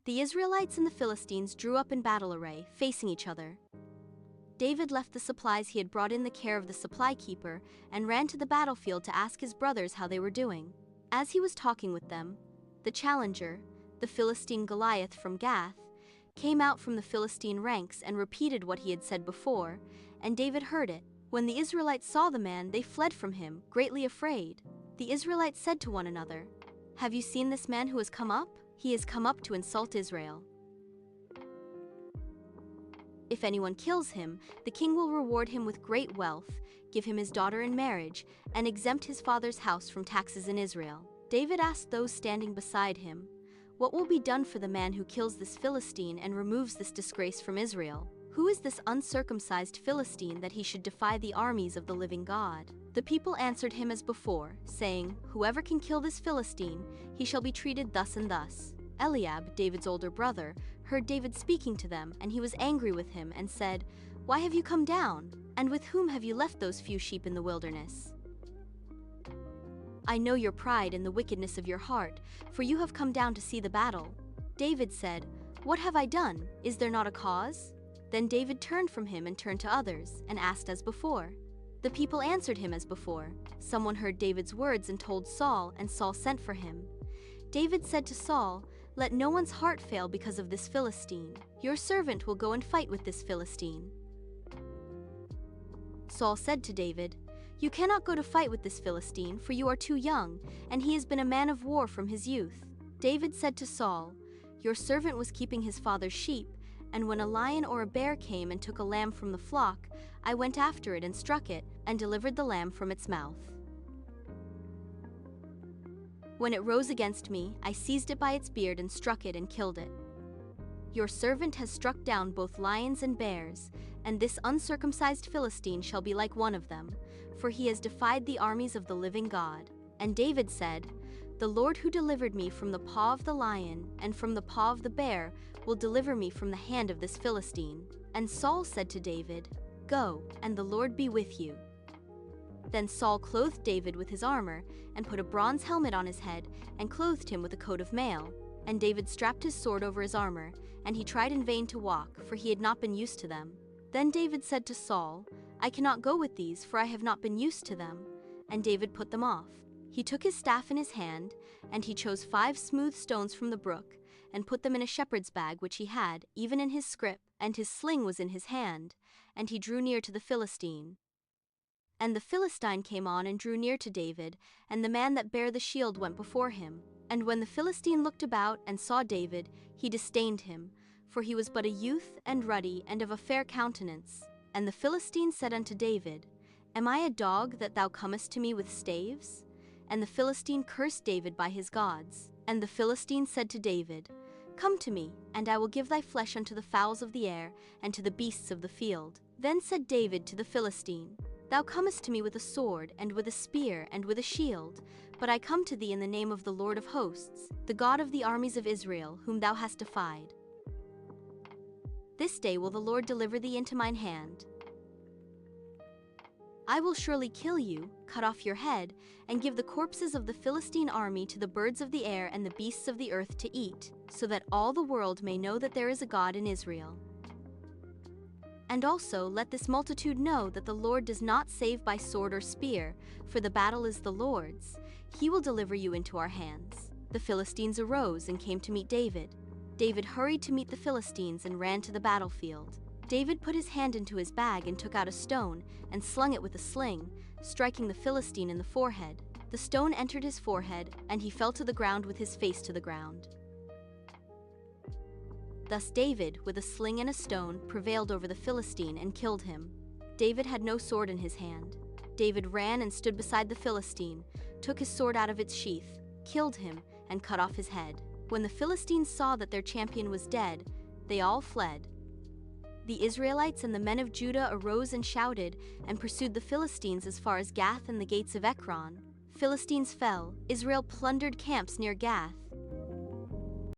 The Israelites and the Philistines drew up in battle array, facing each other. David left the supplies he had brought in the care of the supply keeper and ran to the battlefield to ask his brothers how they were doing. As he was talking with them, the challenger, the Philistine Goliath from Gath, came out from the Philistine ranks and repeated what he had said before, and David heard it. When the Israelites saw the man, they fled from him, greatly afraid. The Israelites said to one another, "Have you seen this man who has come up? He has come up to insult Israel. If anyone kills him, the king will reward him with great wealth, give him his daughter in marriage, and exempt his father's house from taxes in Israel." David asked those standing beside him, "What will be done for the man who kills this Philistine and removes this disgrace from Israel? Who is this uncircumcised Philistine that he should defy the armies of the living God?" The people answered him as before, saying, "Whoever can kill this Philistine, he shall be treated thus and thus." Eliab, David's older brother, heard David speaking to them, and he was angry with him and said, "Why have you come down? And with whom have you left those few sheep in the wilderness? I know your pride and the wickedness of your heart, for you have come down to see the battle." David said, "What have I done? Is there not a cause?" Then David turned from him and turned to others, and asked as before. The people answered him as before. Someone heard David's words and told Saul, and Saul sent for him. David said to Saul, "Let no one's heart fail because of this Philistine. Your servant will go and fight with this Philistine." Saul said to David, "You cannot go to fight with this Philistine, for you are too young, and he has been a man of war from his youth." David said to Saul, "Your servant was keeping his father's sheep, and when a lion or a bear came and took a lamb from the flock, I went after it and struck it, and delivered the lamb from its mouth. When it rose against me, I seized it by its beard and struck it and killed it. Your servant has struck down both lions and bears, and this uncircumcised Philistine shall be like one of them, for he has defied the armies of the living God." And David said, "The Lord who delivered me from the paw of the lion and from the paw of the bear will deliver me from the hand of this Philistine." And Saul said to David, "Go, and the Lord be with you." Then Saul clothed David with his armor, and put a bronze helmet on his head, and clothed him with a coat of mail. And David strapped his sword over his armor, and he tried in vain to walk, for he had not been used to them. Then David said to Saul, "I cannot go with these, for I have not been used to them." And David put them off. He took his staff in his hand, and he chose 5 smooth stones from the brook, and put them in a shepherd's bag which he had, even in his scrip, and his sling was in his hand, and he drew near to the Philistine. And the Philistine came on and drew near to David, and the man that bare the shield went before him. And when the Philistine looked about and saw David, he disdained him, for he was but a youth and ruddy and of a fair countenance. And the Philistine said unto David, "Am I a dog that thou comest to me with staves?" And the Philistine cursed David by his gods. And the Philistine said to David, "Come to me, and I will give thy flesh unto the fowls of the air, and to the beasts of the field." Then said David to the Philistine, "Thou comest to me with a sword, and with a spear, and with a shield, but I come to thee in the name of the Lord of hosts, the God of the armies of Israel, whom thou hast defied. This day will the Lord deliver thee into mine hand. I will surely kill you, cut off your head, and give the corpses of the Philistine army to the birds of the air and the beasts of the earth to eat, so that all the world may know that there is a God in Israel. And also let this multitude know that the Lord does not save by sword or spear, for the battle is the Lord's. He will deliver you into our hands." The Philistines arose and came to meet David. David hurried to meet the Philistines and ran to the battlefield. David put his hand into his bag and took out a stone, and slung it with a sling, striking the Philistine in the forehead. The stone entered his forehead, and he fell to the ground with his face to the ground. Thus David, with a sling and a stone, prevailed over the Philistine and killed him. David had no sword in his hand. David ran and stood beside the Philistine, took his sword out of its sheath, killed him, and cut off his head. When the Philistines saw that their champion was dead, they all fled. The Israelites and the men of Judah arose and shouted, and pursued the Philistines as far as Gath and the gates of Ekron. Philistines fell. Israel plundered camps near Gath.